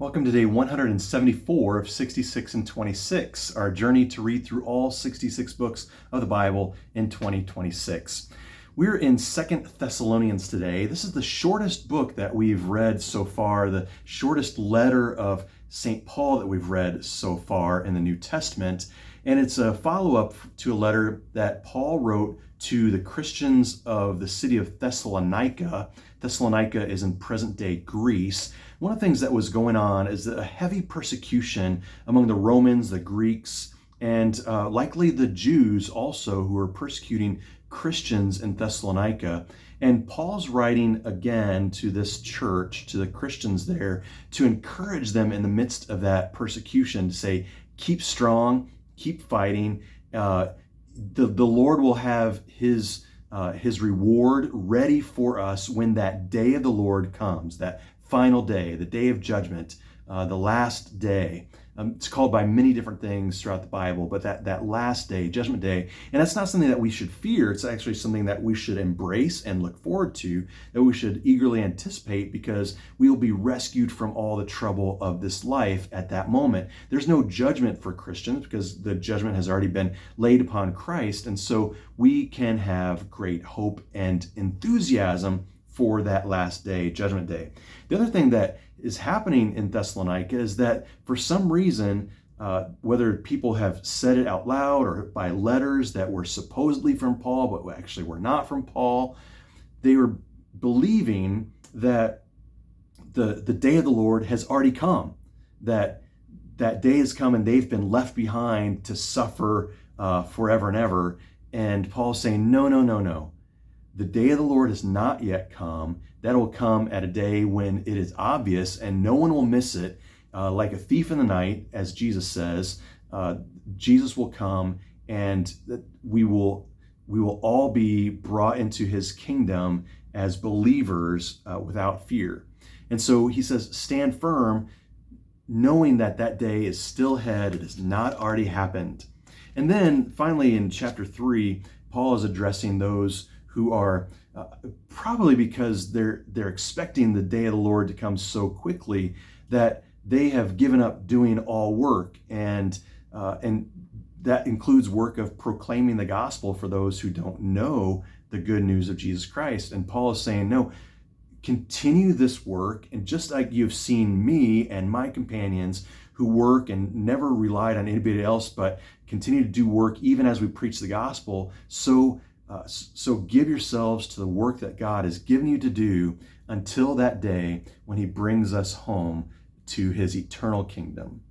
Welcome to day 174 of 66 and 26, our journey to read through all 66 books of the Bible in 2026. We're in 2 Thessalonians today. This is the shortest book that we've read so far, the shortest letter of St. Paul that we've read so far in the New Testament. And it's a follow-up to a letter that Paul wrote to the Christians of the city of Thessalonica. Thessalonica is in present-day Greece. One of the things that was going on is a heavy persecution among the Romans, the Greeks, and likely the Jews also, who were persecuting Christians in Thessalonica. And Paul's writing again to this church, to the Christians there, to encourage them in the midst of that persecution, to say, keep strong, keep fighting. The Lord will have his reward ready for us when that day of the Lord comes, that final day, the day of judgment, the last day. It's called by many different things throughout the Bible, but that last day, judgment day, and that's not something that we should fear. It's actually something that we should embrace and look forward to, that we should eagerly anticipate, because we will be rescued from all the trouble of this life at that moment. There's no judgment for Christians because the judgment has already been laid upon Christ, and so we can have great hope and enthusiasm for that last day, judgment day. The other thing that is happening in Thessalonica is that for some reason, whether people have said it out loud or by letters that were supposedly from Paul, but actually were not from Paul, they were believing that the day of the Lord has already come, that day has come and they've been left behind to suffer forever and ever. And Paul's saying, no. The day of the Lord has not yet come. That will come at a day when it is obvious and no one will miss it. Like a thief in the night, as Jesus says, Jesus will come and we will all be brought into his kingdom as believers without fear. And so he says, stand firm, knowing that day is still ahead. It has not already happened. And then finally in chapter 3, Paul is addressing those who are probably because they're expecting the day of the Lord to come so quickly that they have given up doing all work, and that includes work of proclaiming the gospel for those who don't know the good news of Jesus Christ. And Paul is saying, no, continue this work, and just like you've seen me and my companions who work and never relied on anybody else, but continue to do work even as we preach the gospel, so give yourselves to the work that God has given you to do until that day when he brings us home to his eternal kingdom.